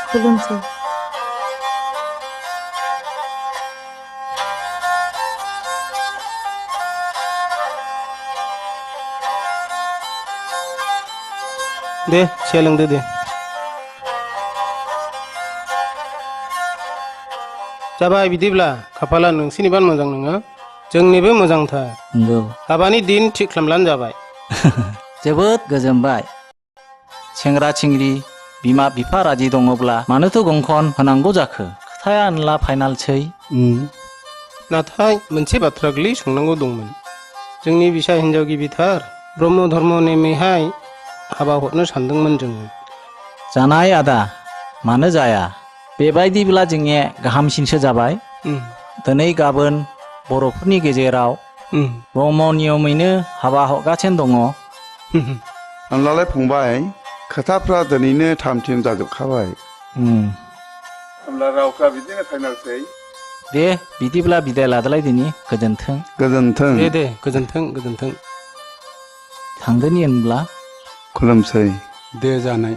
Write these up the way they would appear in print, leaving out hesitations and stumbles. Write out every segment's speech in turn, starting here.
खुलुमसै। दे सोलोंदो दे। जाबाय बिदिब्ला खाफाला नोंसिनिबा मोजां नङा जोंनिबो मोजांथार। नंगौ। हाबानि दिन थिग खालामब्लानो जाबाय। जोबोद गोजोनबाय। सेंग्रा सिंग्रि बिमा बिफा राजि दङब्ला मानोथो गंखन होनांगौ जाखो? खोथाया होनला फाइनालसै। नाथाय मोनसे बाथ्रा गोलै सोंनांगौ दंमोन। जोंनि बिसा हिन्जाव गिबिथार ब्रह्म धर्म नेमैहाय हाबा हरनो सानदोंमोन जोङो। जानाय आदा, मानो जाया? बेबायदिब्ला जोंनिया गाहामसिनसो जाबाय। दिनै गाबोन बर'फोरनि गेजेराव ब्रह्म नियमैनो हाबा हरगासिनो दङ। होनब्लालाय फंबाय, खोथाफ्रा दिनैनो थाम थिम जाजोबखाबाय। होनब्ला रावफ्रा बिदिनो फाइनालसै। दे बिदिब्ला बिदाय लादोलाय दिनै। गोजोन्थों। गोजोन्थों। दे गोजोन्थों गोजोन्थों। थांदोनि होनब्ला। खुलुमसै। दे जानाय।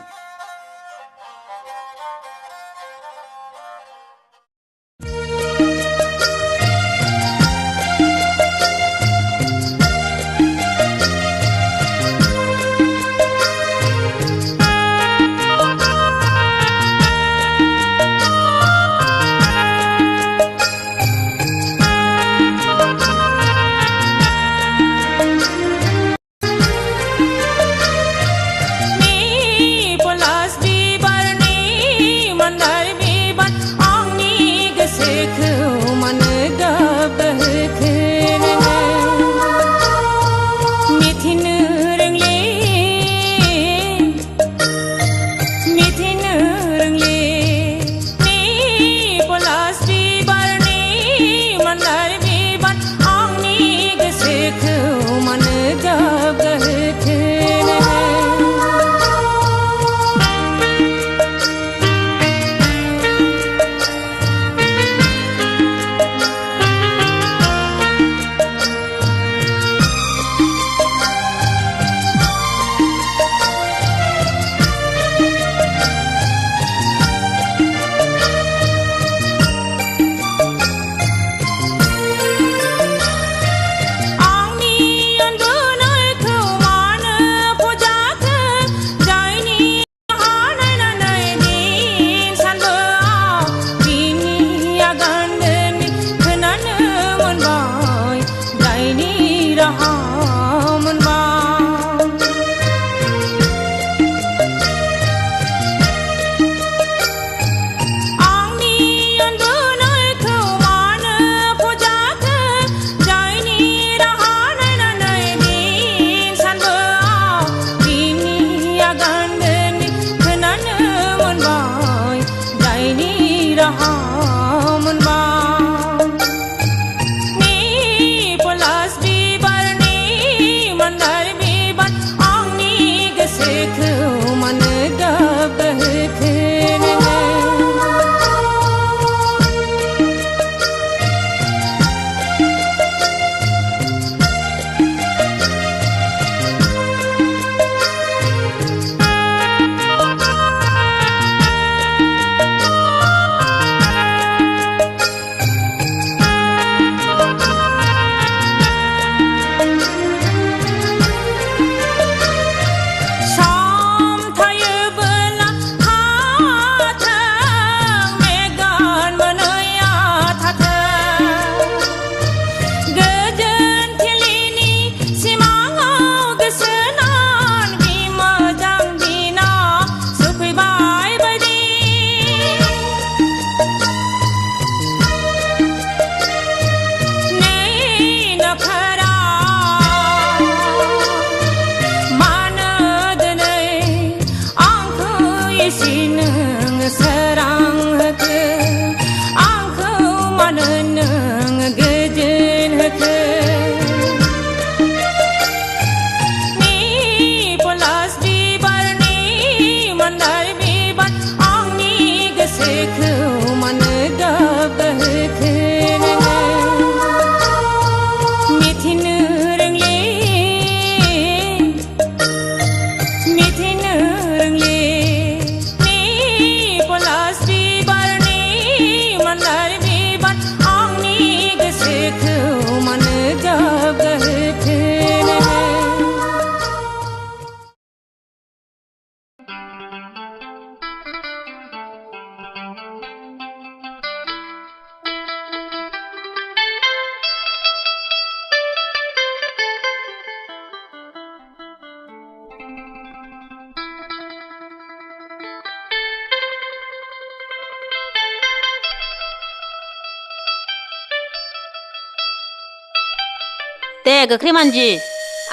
दे गोख्रै मानजि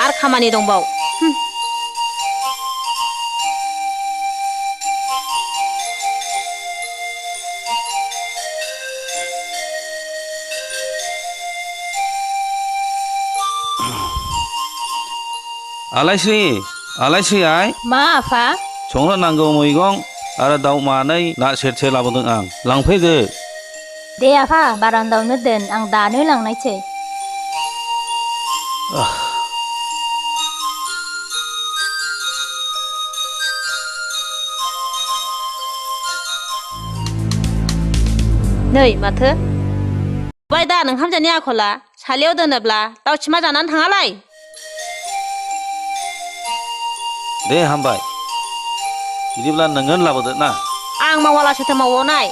आर खामानि दंबाव आलायस्रि आलायस्रि आइ मा आफा संनो नांगौ मैगं आरो दाउ मानै ना सेरसे लाबोदों आं लांफैदो दे आफा बारान्दावनो दोन आं दानो लांनायसै नै माथो बाय दा नोंहामजोनि आखला सालियाव दोनोब्ला दाउखिमा जानानै थाङालाय दे हामबाय बिदिब्ला नोङो लाबोदो ना आं मावाला सोथो मावनाय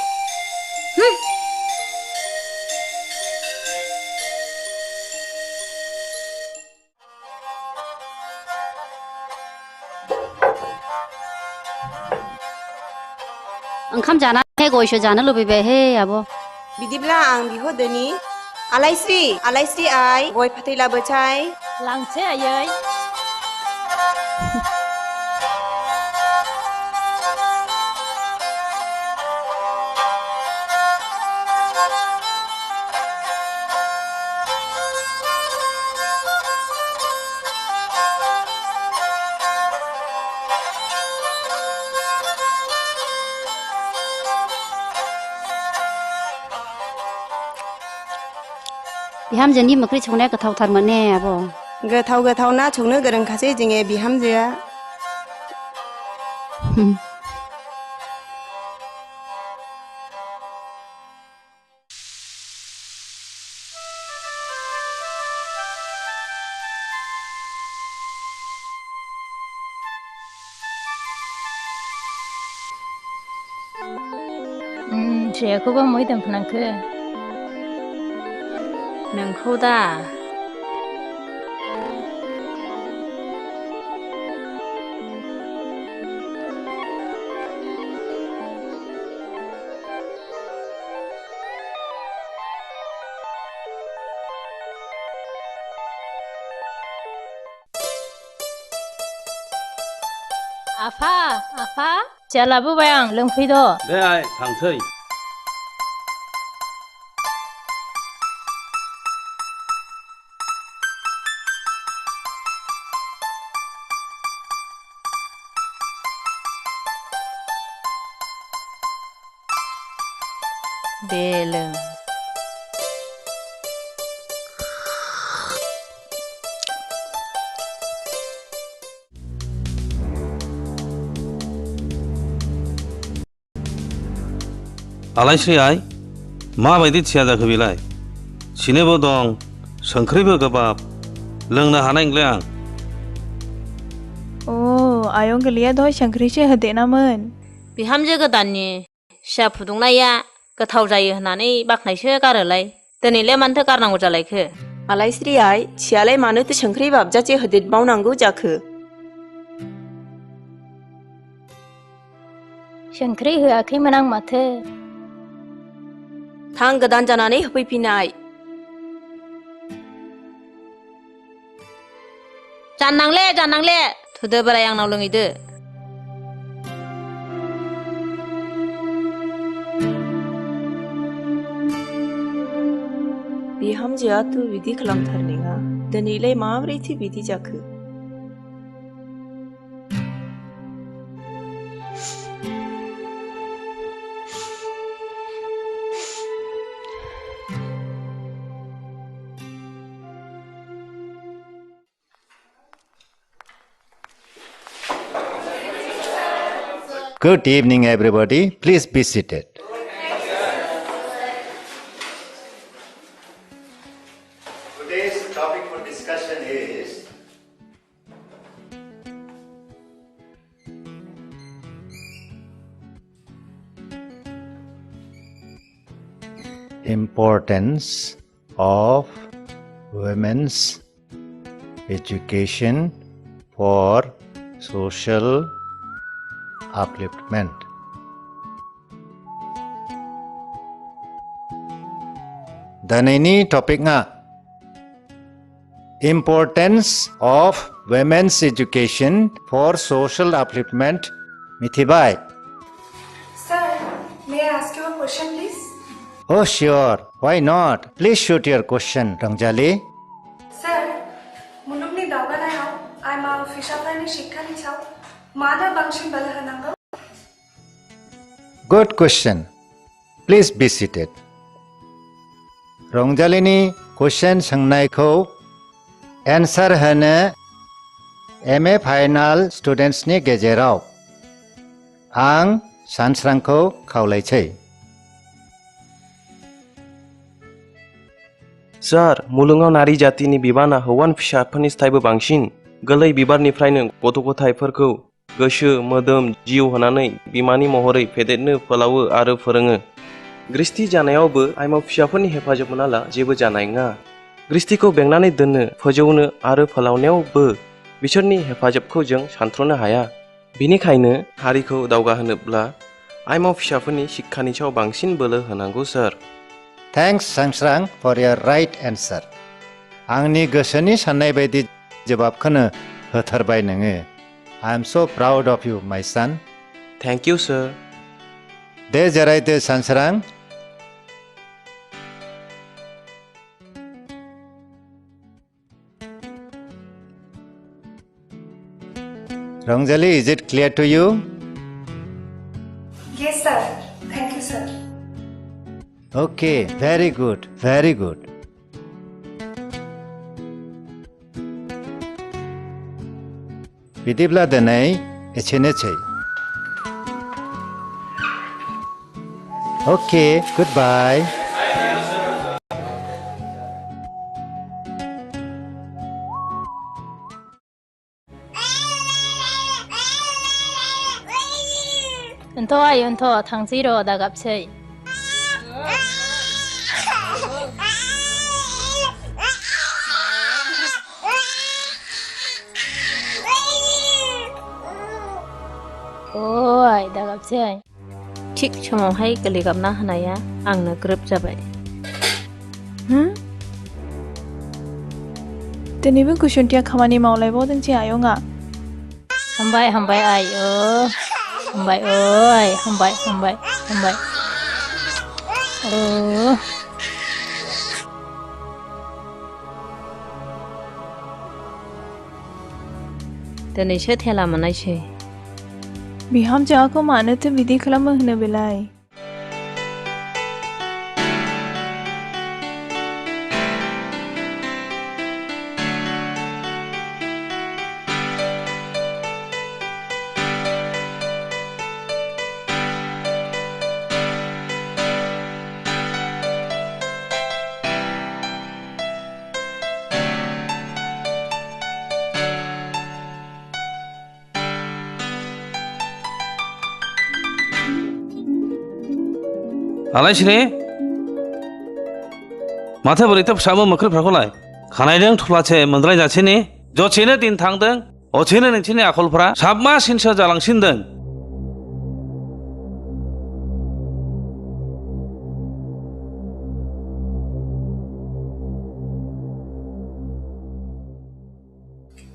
ओंखाम जानानै गयसो जानो लुबैबायहे आब' बिदिब्ला आं बिहरदोनि आलायस्रि आलायस्रि आइ गय फाथै लाबोसाय लांसै आयै बिहामजोनि मोख्रि संनाया गोथावथारमोन ने आब' गोथाव गोथाव ना संनो गोरोंखासै जोंनि बिहामजोआ श्रेयाखौबो मैदों फोनांखो नोंखौ दा आफा आफा जा लाबोबाय आं लोंफैद' दे आइ थांसै दे लों आलायस्रि आइ माबायदि थिया जाखो बेलाय सिनोबो दं संख्रिबो गोबाब लोंनो हानाय नंला आं आयं गोरलैया दहाय संख्रिसो होदेनामोन बिहामजो गोदाननि सिया फुदुंनाया गोथाव जायो होननानै बाख्नायसो गारोलाय दिनैलाय मानोथो गारनांगौ जालायखो आलायस्रि आइ सियालाय मानोथो संख्रि बाबजासे होदेरबावनांगौ जाखो संख्रि होआखैमोन आं माथो थां गोदान जानानै होफैफिननाय जाननांले थुदो बोराय आंनाव लोंहैदो बिहामजोआथ' बिदि खालामथारनाङा दिनैलाय माबोरैथो बिदि जाखो Good evening, everybody. Please be seated. Today's topic for discussion is importance of women's education for social upliftment. दिनैनि टपिकआ Importance of women's education for social upliftment. मिथिबाय. Sir, may I ask you a question, please? Oh, sure. Why not? Please shoot your question, रंजाली. Sir, मुलुगनि दावगानायाव आइमा फिसाफोरनि शिक्षानि सायाव मानो बांसिन बोलो होनांगौ? Good question. Please be seated. रंजालीनि question सोंनायखौ एन्सार होनो MA फाइनाल स्टुडेन्ट्सनि गेजेराव आं सानस्रांखौ खावलायसै. सार, मुलुगाव नारी जातिनि बिबाना हौवा फिसाफोरनि थाखायबो बांसिन. गोरलै बिबारनिफ्रायनो गथ' गथायफोरखौ गोसो मोदोम जिउ होनानै बिमानि महरै फेदेरनो फोलावो आरो फोरोङो. ग्रिस्टि जानायावबो आइमा फिसाफोरनि हेफाजाब मोनाला जेबो जानाय नङा. ग्रिस्टिखौ बेंनानै दोननो फोजौनो आरो फोलावनायावबो बिसोरनि हेफाजाबखौ जों सानथ्र'नो हाया. बेनिखायनो हारिखौ दावगाहोनोब्ला आइमा फिसाफोरनि शिक्षानि सायाव बांसिन बोलो होनांगौ सार. Thanks, सानस्रां, for your right answer. आंनि गोसोनि साननाय बायदि जवाबखौनो होथारबाय नोङो. I am so proud of you, my son. Thank you, sir. दे जिरायदो सानस्रां. रंजाली, is it clear to you? Yes, sir. Thank you, sir. Okay, very good, very good. बिदिब्ला दिनै एसेनोसै. Okay, goodbye. 은토 아이 은토 당지로 나갑세. ओइ दागाबसै. थिग समावहाय गोलैगाबना होनाया आंनो ग्रोब जाबाय. दिनैबो कुसुन्थिया खामानि मावलायबावदोंसै आयंआ. हामबाय हामबाय आइ हामबाय ओइ हामबाय हामबाय हामबाय. दिनैसो थेला मोननायसै. बिहामजोआखौ मानोथो बिदि खालामो होनो बेलाय? आलायस्रि माथो बोरैथो फिसाबो मोख्रिफ्राखौलाय खानायदों थुलासे मोनद्राय जासेनि जसेनो दिन थांदों असेनो नोंसिनि आखलफ्रा साबमा सिनसो जालांसिनदों.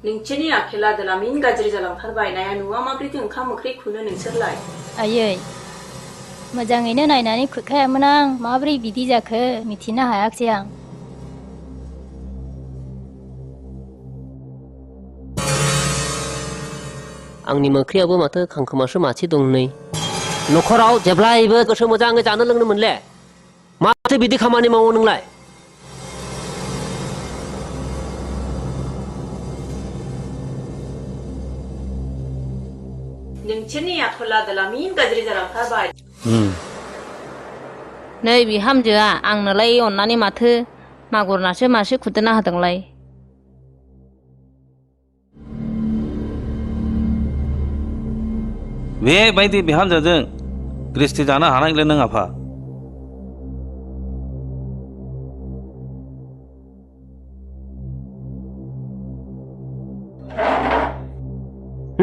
नोंसोरनि आखेला दोलामिन गाज्रि जालांथारबाय. नाया नुवा माब्रैथो ओंखाम ओंख्रि खुनो नोंसोरलाय? आयै मोजाङैनो नायनानै खुरखायामोन आं. माब्रै बिदि जाखो मिथिनो हायाखिसै आं. आंनि मोख्रियाबो माथो खांखोमासो मासे दं नै. न'खराव जेब्लायबो गोसो मोजाङै जानो लोंनो मोनले. माथो बिदि खामानि मावो नोंलाय? नोंसोरनि आखला दोलामिन गाज्रि जालांथारबाय. नै बिहामजोआ आंनोलाय अननानै माथो मागुर नासो मासे खुरदेरना होदोंलाय. बेबायदि बिहामजोजों ग्रिस्टि जानो हानायलै नों आफा.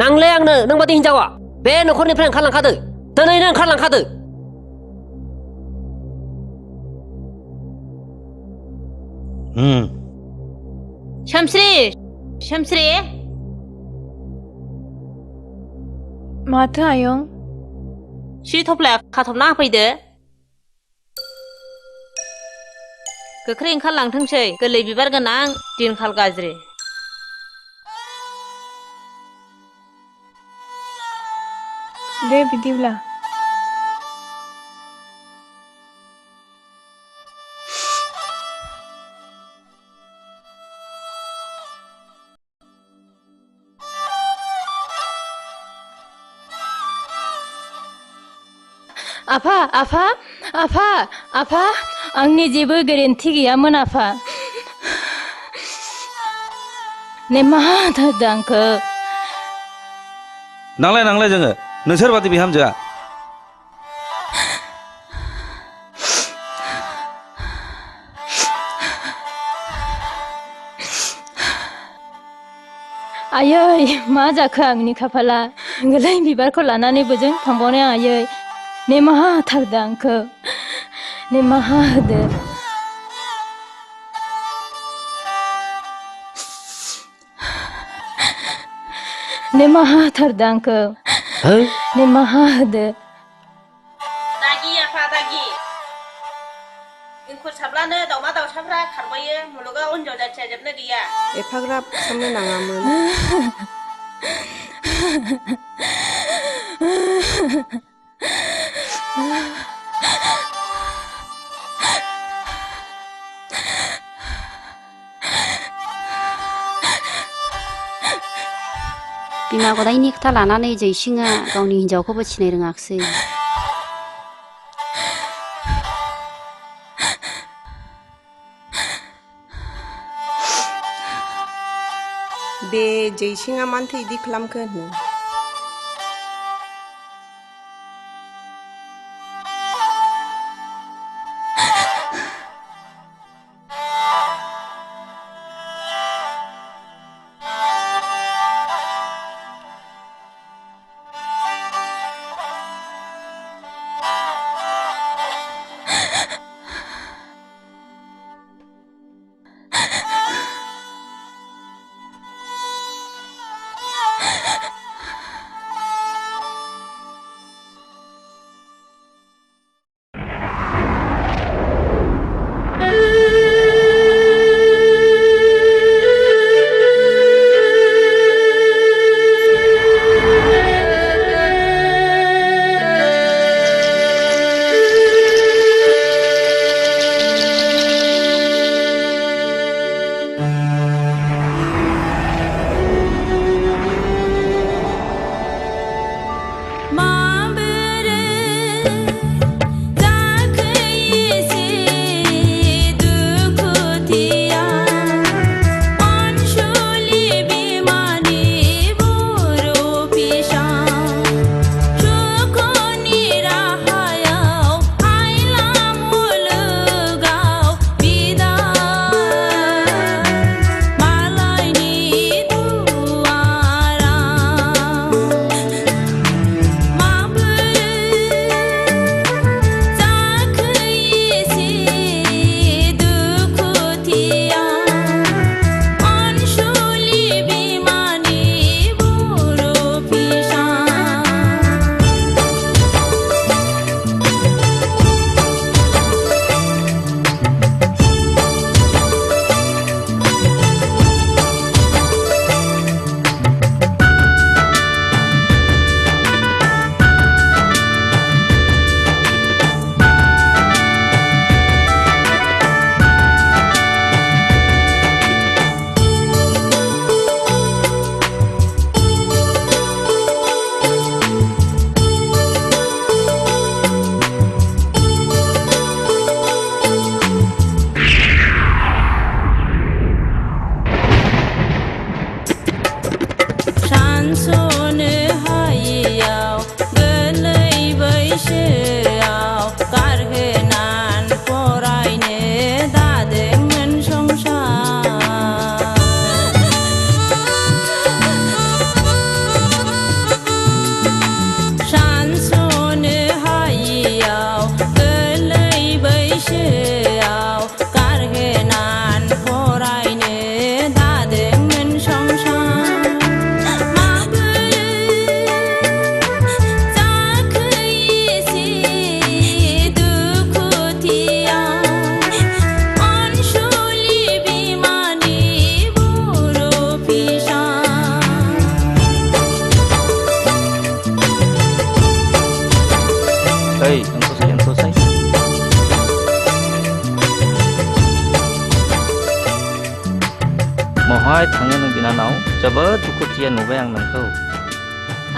नांले आंनो नों बादि हिनजावा. बे न'खरनिफ्राय ओंखारलांखादो. दिनैनो ओंखारलांखादो. 샴스리, 샴스리. माथो आयं सि थफ्लाया खाथबना होफैदो। गोख्रै ओंखारलांथोंसै गोरलै बिबार गोनां दिनखाल गाज्रि। दे बिदिब्ला आफा आफा आफा आफा आंनि जेबो गोरोन्थि गैयामोन आफा निमाहा होदो आंखौ नांलाय जोङो नोंसोर बादि बिहामजोआ आयै मा जाखो आंनि खाफाला गोरलै बिबारखौ लानानै बोजों थांबावनाय आयै निमाहा होथारदो आंखौ निमाहा होदो निमाहा होथारदो आंखौ निमाहा होदो दागि आफा दागि इंखुर साब्लानो दाउमा दाउसाफ्रा खारबायो मुलुगाव हिनजाव जाथिया जोबनो गैया एफाग्राब साननो नाङामोन बिमा गदायनि खोथा लानानै जैसिङा गावनि हिन्जावखौबो सिनाय रोङाखिसै बे जैसिङा मानथो इदि खालामखो होनो महाय थाङो नों बिनानाव जोबोद दुखुथिया नुबाय आं नोंखौ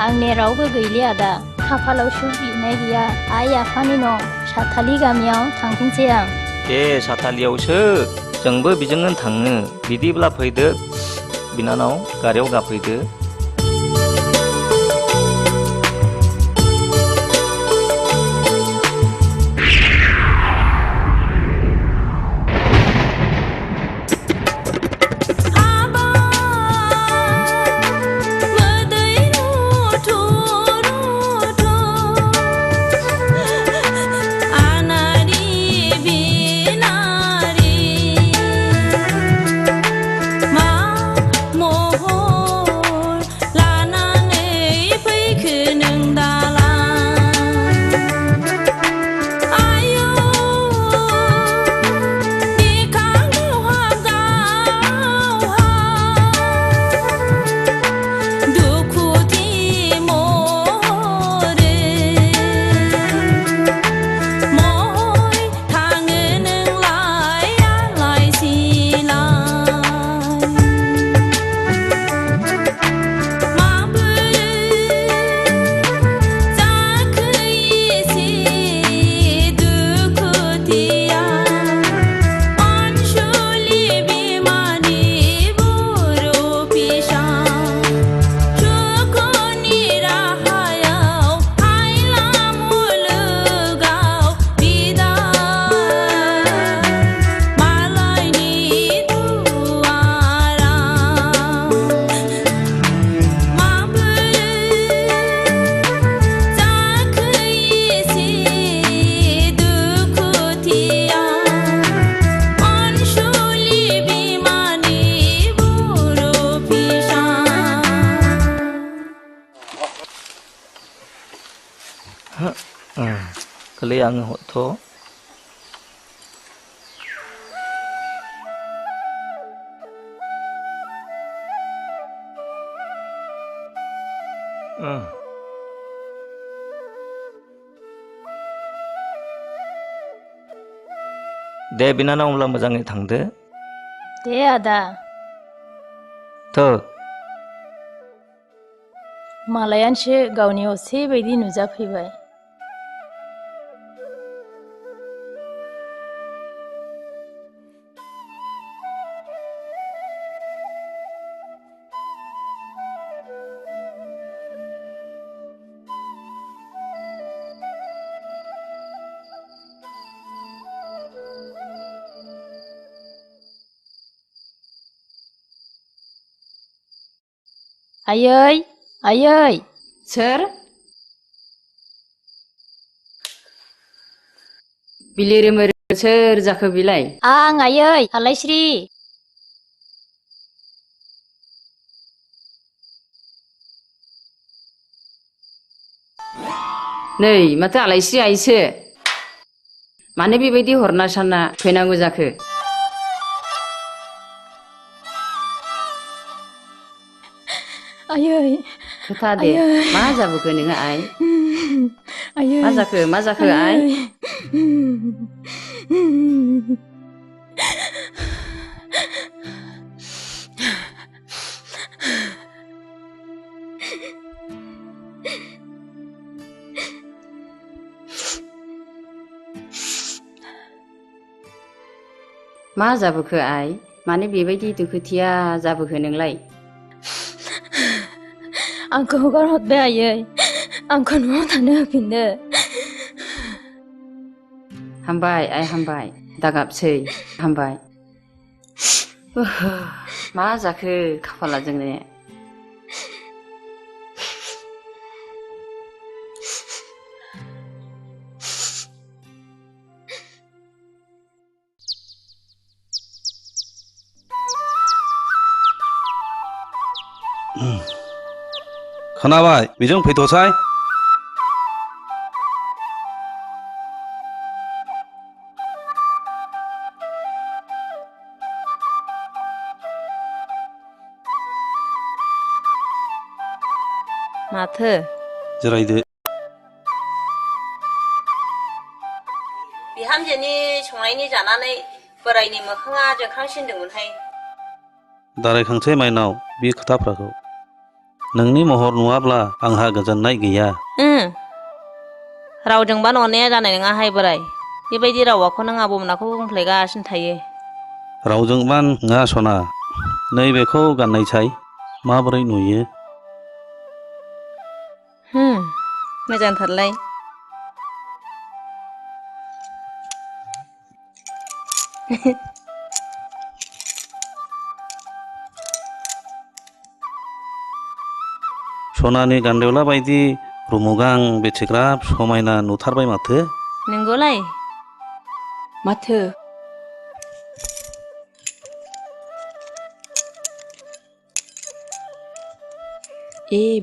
आंनि रावबो गैलिया आदा खाफालावसो लिरनाय गैया आइ आफानि न' साथालि गामियाव थांफिनसै आं ए साथालियावसो जोंबो बिजोंनो थाङो बिदिब्ला फैदो बिनानाव गारियाव गाफैदो kali ang hoto दे बिनानाव होमब्ला मोजाङै थांदो दे आदा थ' मालायानोसो गावनि असे बायदि नुजाफैबाय आयै आयै सोर बिलिरि मोर सोर जाखो बिलाय आं आयै आलायस्रि नै माथो आलायस्रि आइसो मानो बेबायदि हरना सानना फैनांगौ जाखो आयै खोथा दे मा जाबोखो नोङो आइ आयै मा जाखो आइ मा जाबोखो आइ मानो बेबायदि दुखुथिया जाबोखो नोंलाय आंखौ हगार हरबाय आयै आंखौ न'आव थानो होफिनदो हामबाय आइ हामबाय दागाबसै हामबाय मा जाखो खाफाला जोंने खोनाबाय बेजों फैथ'साय माथो जिरायदो बिहामजोनि संनायनि जानानै बोरायनि मोखाङा जोखांसिनदोंमोनहाय दारायखांसै माइनाव बे खोथाफ्राखौ नोंनि महर नुवाब्ला आंहा गोजोननाय गैया। रावजोंबा न'नाया जानाय नङाहाय बोराय। बेबायदि रावाखौ नों आबौमोनाखौ बुंफ्लायगासिनो थायो। रावजोंबा नङा सना, नैबेखौ गाननायसाय माबोरै नुयो। मोजांथारलाय। सनानि गान्देवला बायदि रुमुगां बेसेग्राब समायना नुथारबाय माथो। नंगौलाय माथो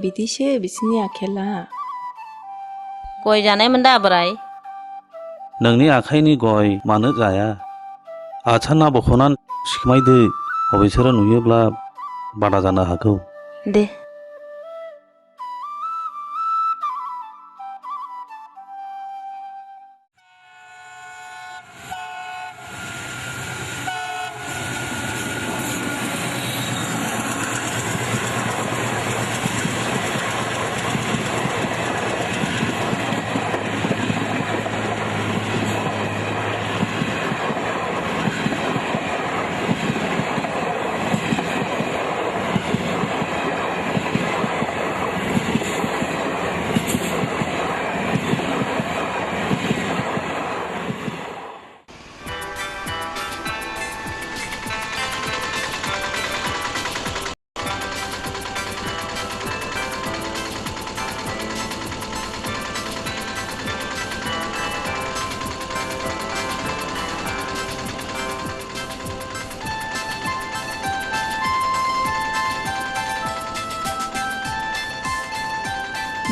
बिदिसो बिसोरनि आखेला। गय जानायमोन दा बोराय? नोंनि आखाइनि गय मानो जाया? आसाना बख'नानै सिखमायदो, अबेसोरो नुयोब्ला बादा जानो हागौ। दे।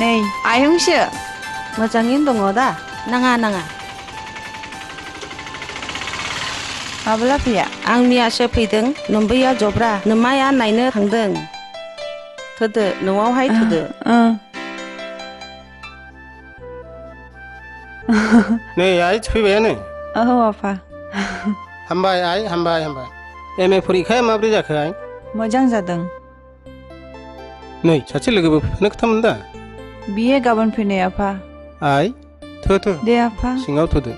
नै आयंसो मोजाङैनो दङ दा? नाङा। माब्ला फैया? आं मैयासो फैदों। नोम्बैया जब्रा नोमाया नायनो थांदों। थोदो न'आवहाय थोदो। नै आइ फैबायानो। औ आफा। हामबाय आइ, हामबाय। एम ए फरिखाया माब्रै जाखो आइ? मोजां जादों। नै सासे लोगोबो फैफानो खोथामोन दा? बियो गाबोन फैनाय आफा। आइ थो दे आफा। सिङाव थोदो।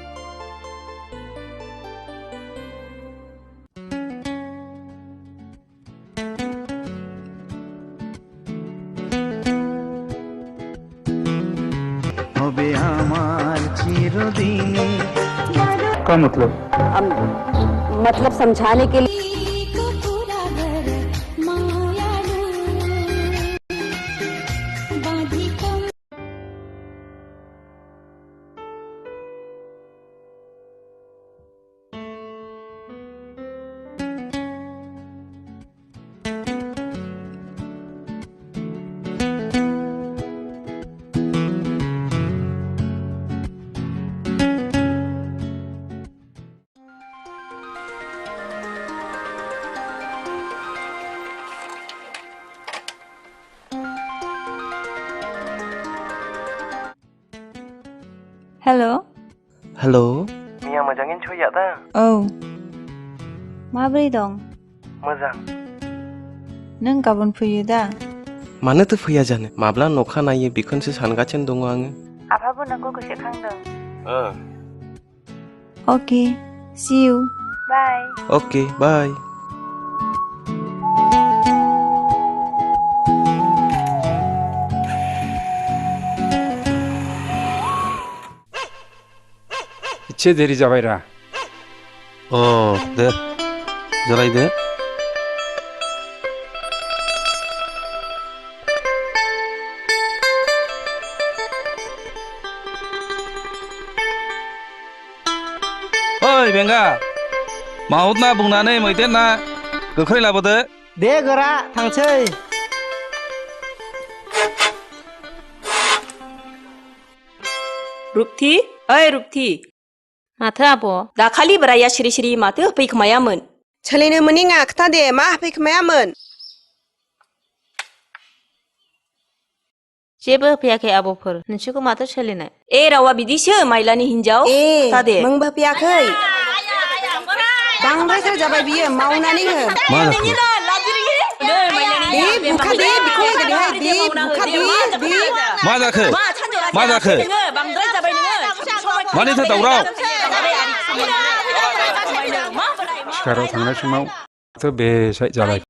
क्या मतलब? मतलब समझाने के लिए हेलो मिया मोजाङैनो सया दा? औ। माबोरै दं? मोजां। नों गाबोन फैयो दा? मानोथो फैया जानो? माब्ला नखा नायो बेखौसो सानगासिनो दङ आङो। आफाबो नोंखौ गोसोखांदों। अके, सी यू। बाय। ओके, बाय। एसे देरि जाबाय रा। दे जिरायदो। ओइ बेंगा, माउद ना बुंनानै मैदेर ना गोख्रै लाबोदो। दे गोरा थांसै। रुपथि, ओइ रुपथि। माथो आब'? दाखालि बोराया सिरि माथो होफैखोमायामोन? सोलिनो मोनिङा खोथा दे, मा होफैखोमायामोन? जेबो होफैयाखै आब'फोर, नोंसोरखौ माथो सोलिनाय? रावा बिदिसो माइलानि हिन्जाव। खोथा दे। नोंबो होफैयाखै? बांद्रायथार जाबाय बियो, मावनानै हो। मा जाखो? बुखादि बिखौ ओरैहाय दि बुखादि मा जाखो मा जाखो मानिथो दावराव सिखाराव थांनाय समाव थ' बे जाबाय